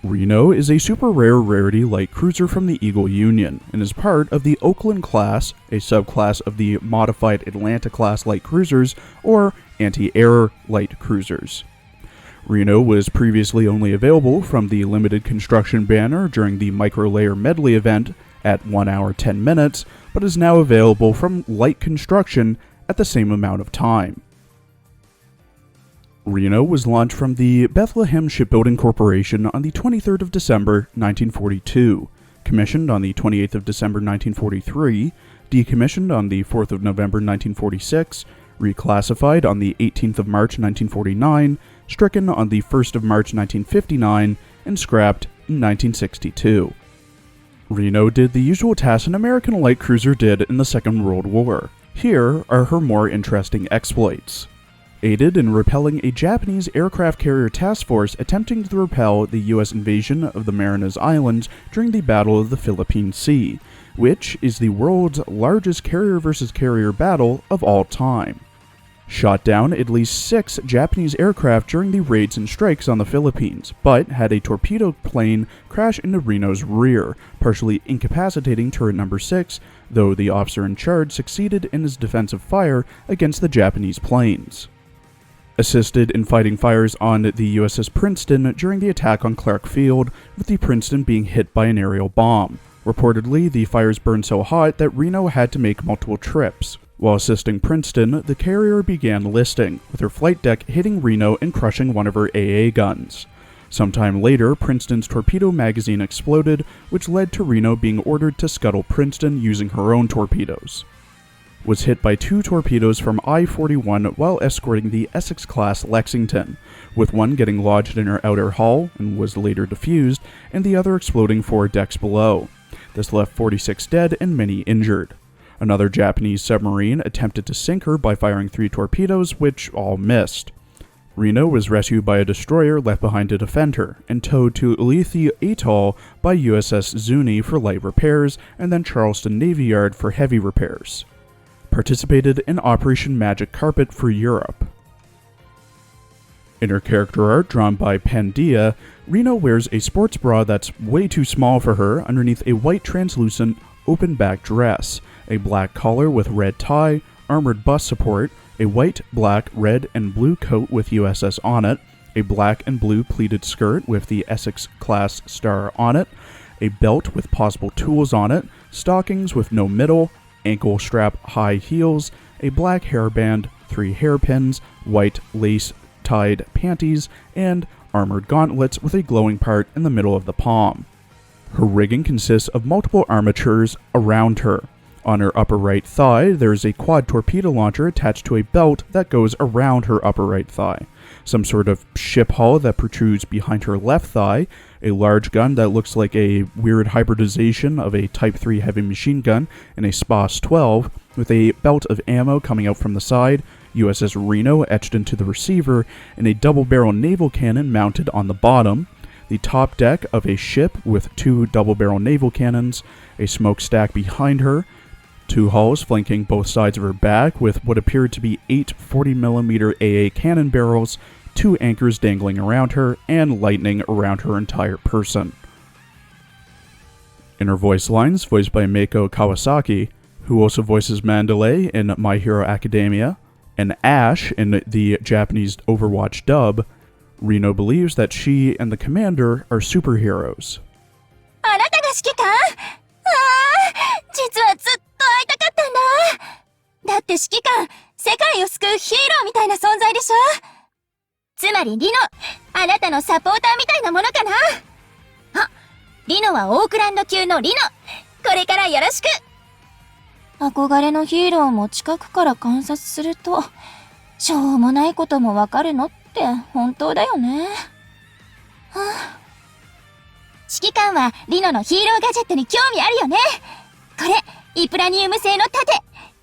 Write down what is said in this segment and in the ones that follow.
Reno is a super rare rarity light cruiser from the Eagle Union and is part of the Oakland class, a subclass of the modified Atlanta class light cruisers or anti-air light cruisers. Reno was previously only available from the limited construction banner during the micro-layer medley event at 1 hour 10 minutes, but is now available from light construction at the same amount of time. Reno was launched from the Bethlehem Shipbuilding Corporation on the 23rd of December 1942, commissioned on the 28th of December 1943, decommissioned on the 4th of November 1946, reclassified on the 18th of March 1949, stricken on the 1st of March 1959, and scrapped in 1962. Reno did the usual tasks an American light cruiser did in the Second World War. Here are her more interesting exploits. Aided in repelling a Japanese aircraft carrier task force attempting to repel the U.S. invasion of the Marianas Islands during the Battle of the Philippine Sea, which is the world's largest carrier versus carrier battle of all time. Shot down at least 6 Japanese aircraft during the raids and strikes on the Philippines, but had a torpedo plane crash into Reno's rear, partially incapacitating turret number 6, though the officer in charge succeeded in his defensive fire against the Japanese planes. Assisted in fighting fires on the USS Princeton during the attack on Clark Field, with the Princeton being hit by an aerial bomb. Reportedly, the fires burned so hot that Reno had to make multiple trips. While assisting Princeton, the carrier began listing, with her flight deck hitting Reno and crushing one of her AA guns. Sometime later, Princeton's torpedo magazine exploded, which led to Reno being ordered to scuttle Princeton using her own torpedoes. Was hit by 2 torpedoes from I-41 while escorting the Essex-class Lexington, with one getting lodged in her outer hull and was later defused, and the other exploding 4 decks below. This left 46 dead and many injured. Another Japanese submarine attempted to sink her by firing 3 torpedoes, which all missed. Reno was rescued by a destroyer left behind to defend her, and towed to Ulithi Atoll by USS Zuni for light repairs, and then Charleston Navy Yard for heavy repairs. Participated in Operation Magic Carpet for Europe. In her character art drawn by Pandia, Reno wears a sports bra that's way too small for her underneath a white translucent open back dress, a black collar with red tie, armored bust support, a white, black, red, and blue coat with USS on it, a black and blue pleated skirt with the Essex class star on it, a belt with possible tools on it, stockings with no middle, ankle strap high heels, a black hairband, 3 hairpins, white lace-tied panties, and armored gauntlets with a glowing part in the middle of the palm. Her rigging consists of multiple armatures around her. On her upper right thigh, there is a quad torpedo launcher attached to a belt that goes around her upper right thigh, some sort of ship hull that protrudes behind her left thigh, a large gun that looks like a weird hybridization of a Type 3 heavy machine gun and a SPAS-12, with a belt of ammo coming out from the side, USS Reno etched into the receiver, and a double-barrel naval cannon mounted on the bottom, the top deck of a ship with 2 double-barrel naval cannons, a smokestack behind her, 2 hulls flanking both sides of her back with what appeared to be 8 40mm AA cannon barrels, 2 anchors dangling around her, and lightning around her entire person. In her voice lines, voiced by Meiko Kawasaki, who also voices Mandalay in My Hero Academia, and Ash in the Japanese Overwatch dub, Reno believes that she and the commander are superheroes. あなたが指揮官？実はずっと会いたかったんだ。だって指揮官、世界を救うヒーローみたいな存在でしょ？つまりリノ、あなたのサポーターみたいなものかな？あ、リノはオークランド級のリノ。これからよろしく。憧れのヒーローも近くから観察すると、しょうもないこともわかるのって本当だよね。指揮官はリノのヒーローガジェットに興味あるよね。これ、イプラニウム製の盾、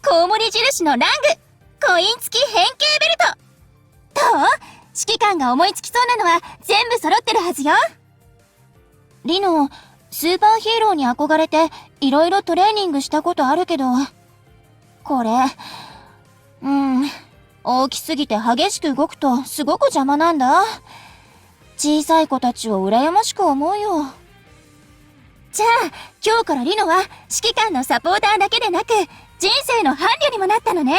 コウモリ印のラング、コイン付き変形ベルト。どう？指揮官が思いつきそうなのは全部揃ってるはずよ。リノ、スーパーヒーローに憧れていろいろトレーニングしたことあるけど、これ、大きすぎて激しく動くとすごく邪魔なんだ。小さい子たちを羨ましく思うよ。じゃあ、今日からリノは指揮官のサポーターだけでなく、人生の伴侶にもなったのね。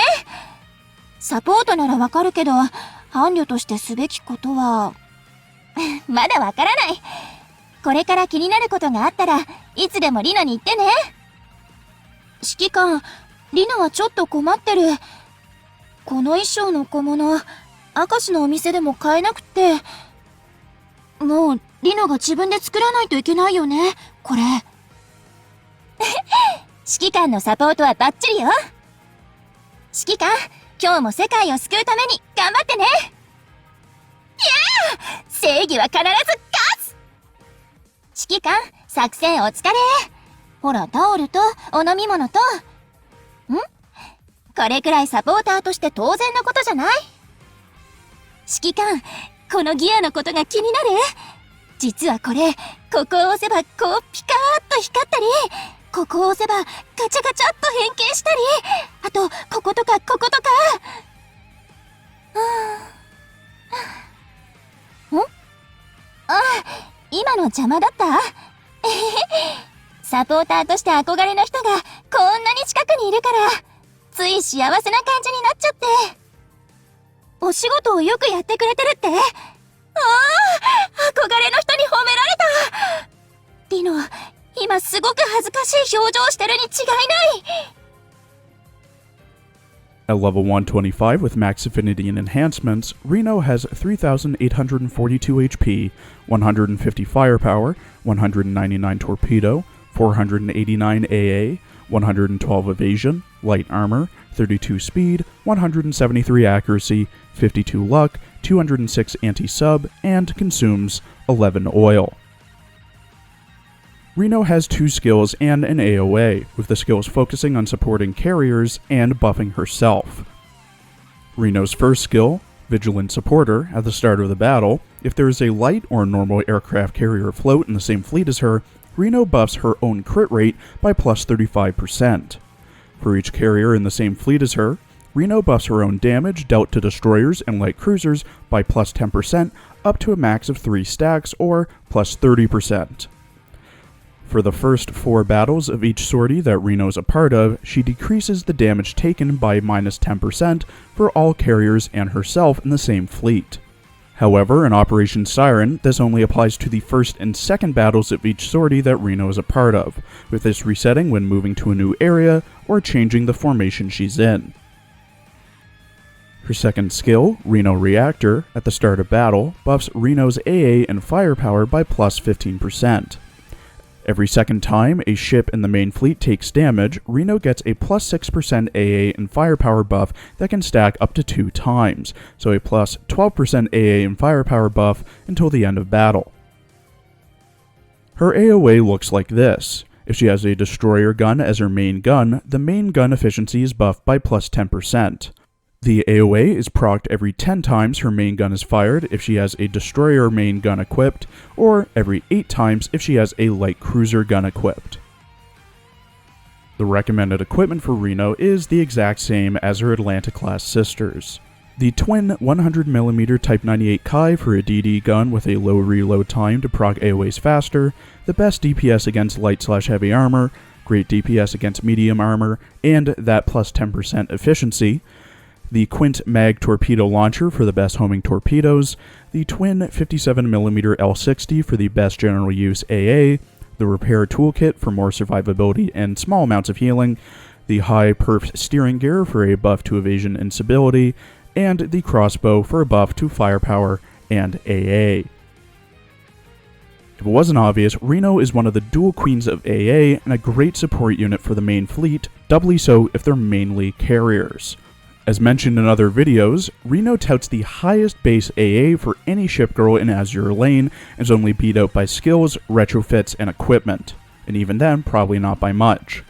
サポートならわかるけど、伴侶としてすべきことは、まだわからない。これから気になることがあったらいつでもリノに言ってね。指揮官、リノはちょっと困ってる。この衣装の小物、明石のお店でも買えなくて。もうリノが自分で作らないといけないよね、これ。指揮官のサポートはバッチリよ。指揮官、今日も世界を救うために頑張ってね。いやー、正義は必ず勝つ。指揮官、作戦お疲れ。ほら、タオルとお飲み物と。これくらいサポーターとして当然のことじゃない？指揮官、このギアのことが気になる？実はこれ、ここを押せばこうピカーッと光ったり、ここを押せばガチャガチャっと変形したり、あと、こことかこことか。今の邪魔だった？サポーターとして憧れの人がこんなに近くにいるから、つい幸せな感じになっちゃって。お仕事をよくやってくれてるって？憧れの人に褒められた。リノ、今すごく恥ずかしい表情してるに違いない。At level 125 with max affinity and enhancements, Reno has 3,842 HP, 150 firepower, 199 torpedo, 489 AA, 112 evasion, light armor, 32 speed, 173 accuracy, 52 luck, 206 anti-sub, and consumes 11 oil. Reno has 2 skills and an AoA, with the skills focusing on supporting carriers and buffing herself. Reno's first skill, Vigilant Supporter, at the start of the battle, if there is a light or normal aircraft carrier afloat in the same fleet as her, Reno buffs her own crit rate by plus 35%. For each carrier in the same fleet as her, Reno buffs her own damage dealt to destroyers and light cruisers by plus 10% up to a max of 3 stacks or plus 30%. For the first 4 battles of each sortie that Reno is a part of, she decreases the damage taken by minus 10% for all carriers and herself in the same fleet. However, in Operation Siren, this only applies to the first and second battles of each sortie that Reno is a part of, with this resetting when moving to a new area or changing the formation she's in. Her second skill, Reno Reactor, at the start of battle, buffs Reno's AA and firepower by plus 15%. Every second time a ship in the main fleet takes damage, Reno gets a plus 6% AA and firepower buff that can stack up to 2 times, so a plus 12% AA and firepower buff until the end of battle. Her AoA looks like this. If she has a destroyer gun as her main gun, the main gun efficiency is buffed by plus 10%. The AoA is procced every 10 times her main gun is fired if she has a destroyer main gun equipped, or every 8 times if she has a light cruiser gun equipped. The recommended equipment for Reno is the exact same as her Atlanta-class sisters. The twin 100mm Type 98 Kai for a DD gun with a low reload time to proc AoAs faster, the best DPS against light/heavy armor, great DPS against medium armor, and that plus 10% efficiency, the Quint Mag Torpedo Launcher for the best homing torpedoes, the twin 57mm L60 for the best general use AA, the Repair Toolkit for more survivability and small amounts of healing, the High Perf Steering Gear for a buff to evasion and stability, and the Crossbow for a buff to firepower and AA. If it wasn't obvious, Reno is one of the dual queens of AA and a great support unit for the main fleet, doubly so if they're mainly carriers. As mentioned in other videos, Reno touts the highest base AA for any Shipgirl in Azur lane and is only beat out by skills, retrofits, and equipment, and even then, probably not by much.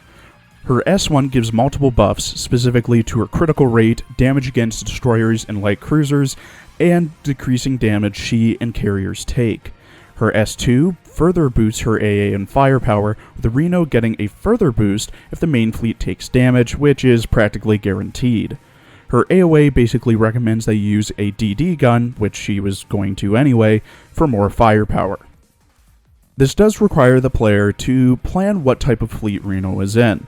Her S1 gives multiple buffs, specifically to her critical rate, damage against destroyers and light cruisers, and decreasing damage she and carriers take. Her S2 further boosts her AA and firepower, with Reno getting a further boost if the main fleet takes damage, which is practically guaranteed. Her AoA basically recommends they use a DD gun, which she was going to anyway, for more firepower. This does require the player to plan what type of fleet Reno is in.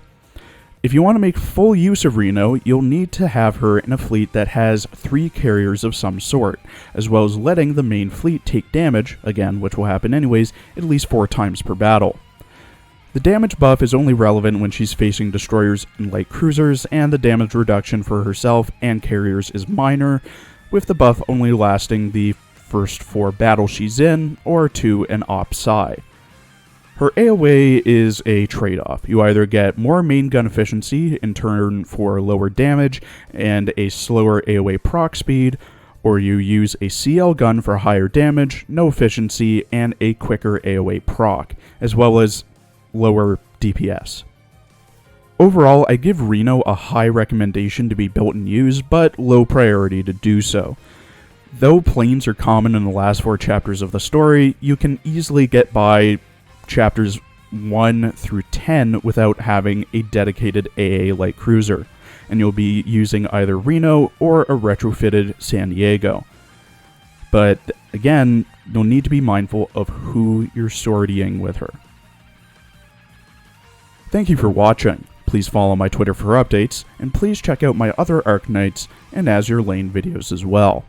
If you want to make full use of Reno, you'll need to have her in a fleet that has 3 carriers of some sort, as well as letting the main fleet take damage, again, which will happen anyways, at least 4 times per battle. The damage buff is only relevant when she's facing destroyers and light cruisers, and the damage reduction for herself and carriers is minor, with the buff only lasting the first 4 battles she's in, or 2 an op psi. Her AoA is a trade-off. You either get more main gun efficiency in turn for lower damage and a slower AoA proc speed, or you use a CL gun for higher damage, no efficiency, and a quicker AoA proc, as well as lower DPS. Overall, I give Reno a high recommendation to be built and used, but low priority to do so. Though planes are common in the last 4 chapters of the story, you can easily get by chapters 1 through 10 without having a dedicated AA light cruiser, and you'll be using either Reno or a retrofitted San Diego. But again, you'll need to be mindful of who you're sortying with her. Thank you for watching. Please follow my Twitter for updates, and please check out my other Arknights and Azur Lane videos as well.